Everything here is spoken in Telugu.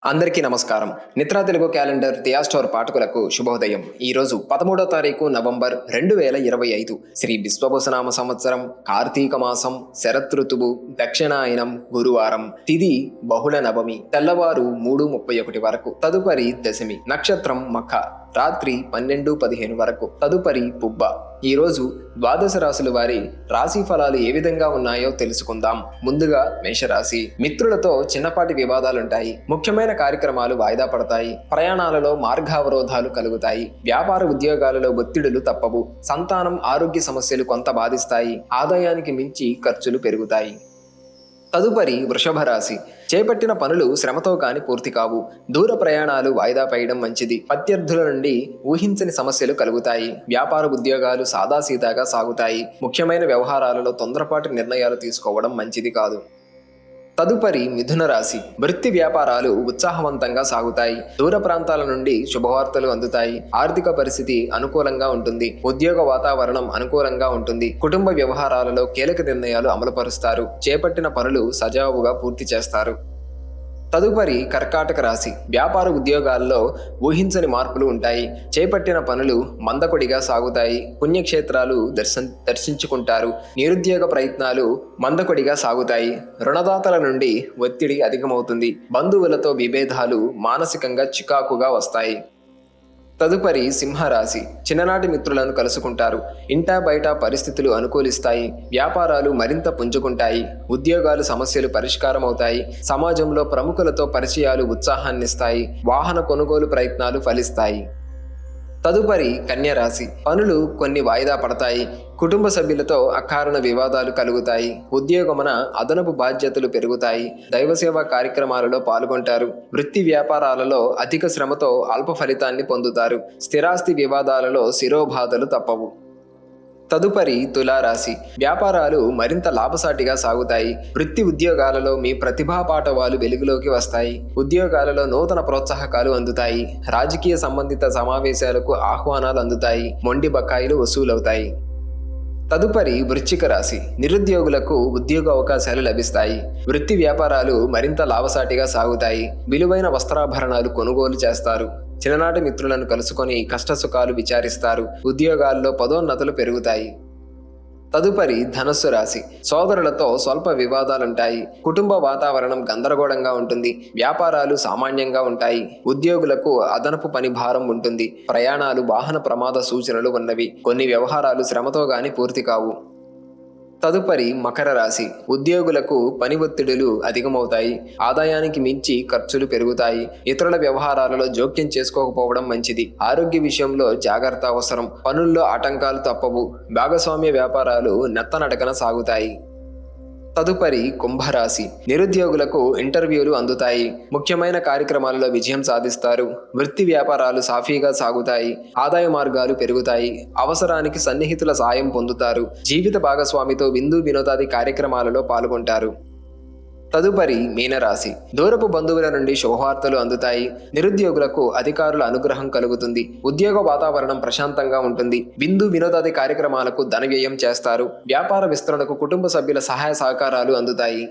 అందరికీ నమస్కారం. నిత్రా తెలుగు క్యాలెండర్ దియా స్టోర్ పాఠకులకు శుభోదయం. ఈరోజు 13వ తారీఖు నవంబర్ 2025 శ్రీ విశ్వవసునామ సంవత్సరం కార్తీక మాసం శరతృతువు దక్షిణాయనం గురువారం. తిథి బహుళ నవమి తెల్లవారు 3:31 వరకు. తదుపరి దశమి. నక్షత్రం మఖ. రాత్రి 12:15 వరకు. తదుపరి పుబ్బ. ఈరోజు ద్వాదశ రాశుల వారి రాశి ఫలాలు ఏ విధంగా ఉన్నాయో తెలుసుకుందాం. ముందుగా మేషరాశి. మిత్రులతో చిన్నపాటి వివాదాలుంటాయి. ముఖ్యమైన కార్యక్రమాలు వాయిదా పడతాయి. ప్రయాణాలలో మార్గావరోధాలు కలుగుతాయి. వ్యాపార ఉద్యోగాలలో ఒత్తిడులు తప్పవు. సంతానం ఆరోగ్య సమస్యలు కొంత బాధిస్తాయి. ఆదాయానికి మించి ఖర్చులు పెరుగుతాయి. తదుపరి వృషభ రాశి. చేపట్టిన పనులు శ్రమతో కాని పూర్తి కావు. దూర ప్రయాణాలు వాయిదా పడడం మంచిది. ప్రత్యర్థుల నుండి ఊహించని సమస్యలు కలుగుతాయి. వ్యాపార ఉద్యోగాలు సాదాసీదాగా సాగుతాయి. ముఖ్యమైన వ్యవహారాలలో తొందరపాటు నిర్ణయాలు తీసుకోవడం మంచిది కాదు. తదుపరి మిథున రాశి. వృత్తి వ్యాపారాలు ఉత్సాహవంతంగా సాగుతాయి. దూర ప్రాంతాల నుండి శుభవార్తలు అందుతాయి. ఆర్థిక పరిస్థితి అనుకూలంగా ఉంటుంది. ఉద్యోగ వాతావరణం అనుకూలంగా ఉంటుంది. కుటుంబ వ్యవహారాలలో కీలక నిర్ణయాలు అమలుపరుస్తారు. చేపట్టిన పనులు సజావుగా పూర్తి చేస్తారు. తదుపరి కర్కాటక రాశి. వ్యాపార ఉద్యోగాల్లో ఊహించని మార్పులు ఉంటాయి. చేపట్టిన పనులు మందకొడిగా సాగుతాయి. పుణ్యక్షేత్రాలు దర్శించుకుంటారు. నిరుద్యోగ ప్రయత్నాలు మందకొడిగా సాగుతాయి. రుణదాతల నుండి ఒత్తిడి అధికమవుతుంది. బంధువులతో విభేదాలు మానసికంగా చికాకుగా వస్తాయి. తదుపరి సింహరాశి. చిన్ననాటి మిత్రులను కలుసుకుంటారు. ఇంటా బయట పరిస్థితులు అనుకూలిస్తాయి. వ్యాపారాలు మరింత పుంజుకుంటాయి. ఉద్యోగాలు సమస్యలు పరిష్కారం అవుతాయి. సమాజంలో ప్రముఖులతో పరిచయాలు ఉత్సాహాన్నిస్తాయి. వాహన కొనుగోలు ప్రయత్నాలు ఫలిస్తాయి. తదుపరి కన్యరాశి. పనులు కొన్ని వాయిదా పడతాయి. కుటుంబ సభ్యులతో అకారణ వివాదాలు కలుగుతాయి. ఉద్యోగమున అదనపు బాధ్యతలు పెరుగుతాయి. దైవసేవ కార్యక్రమాలలో పాల్గొంటారు. వృత్తి వ్యాపారాలలో అధిక శ్రమతో అల్ప ఫలితాన్ని పొందుతారు. స్థిరాస్తి వివాదాలలో శిరోబాధలు తప్పవు. తదుపరి తులారాశి. వ్యాపారాలు మరింత లాభసాటిగా సాగుతాయి. వృత్తి ఉద్యోగాలలో మీ ప్రతిభా పాటవాలు వెలుగులోకి వస్తాయి. ఉద్యోగాలలో నూతన ప్రోత్సాహకాలు అందుతాయి. రాజకీయ సంబంధిత సమావేశాలకు ఆహ్వానాలు అందుతాయి. మొండి బకాయిలు వసూలవుతాయి. తదుపరి వృశ్చిక రాశి. నిరుద్యోగులకు ఉద్యోగ అవకాశాలు లభిస్తాయి. వృత్తి వ్యాపారాలు మరింత లాభసాటిగా సాగుతాయి. విలువైన వస్త్రాభరణాలు కొనుగోలు చేస్తారు. చిన్ననాటి మిత్రులను కలుసుకొని కష్టసుఖాలు విచారిస్తారు. ఉద్యోగాల్లో పదోన్నతులు పెరుగుతాయి. తదుపరి ధనస్సు రాశి. సోదరులతో స్వల్ప వివాదాలుంటాయి. కుటుంబ వాతావరణం గందరగోళంగా ఉంటుంది. వ్యాపారాలు సామాన్యంగా ఉంటాయి. ఉద్యోగులకు అదనపు పని భారం ఉంటుంది. ప్రయాణాలు వాహన ప్రమాద సూచనలు ఉన్నవి. కొన్ని వ్యవహారాలు శ్రమతో గాని పూర్తి కావు. తదుపరి మకర రాశి. ఉద్యోగులకు పని ఒత్తిడులు అధికమవుతాయి. ఆదాయానికి మించి ఖర్చులు పెరుగుతాయి. ఇతరుల వ్యవహారాలలో జోక్యం చేసుకోకపోవడం మంచిది. ఆరోగ్య విషయంలో జాగ్రత్త అవసరం. పనుల్లో ఆటంకాలు తప్పవు. భాగస్వామ్య వ్యాపారాలు నెత్తనడకన సాగుతాయి. తదుపరి కుంభరాశి. నిరుద్యోగులకు ఇంటర్వ్యూలు అందుతాయి. ముఖ్యమైన కార్యక్రమాలలో విజయం సాధిస్తారు. వృత్తి వ్యాపారాలు సాఫీగా సాగుతాయి. ఆదాయ మార్గాలు పెరుగుతాయి. అవసరానికి సన్నిహితుల సాయం పొందుతారు. జీవిత భాగస్వామితో విందు వినోదాది కార్యక్రమాలలో పాల్గొంటారు. తదుపరి మీనరాశి. దూరపు బంధువుల నుండి శుభవార్తలు అందుతాయి. నిరుద్యోగులకు అధికారుల అనుగ్రహం కలుగుతుంది. ఉద్యోగ వాతావరణం ప్రశాంతంగా ఉంటుంది. విందు వినోదాది కార్యక్రమాలకు ధన వ్యయం చేస్తారు. వ్యాపార విస్తరణకు కుటుంబ సభ్యుల సహాయ సహకారాలు అందుతాయి.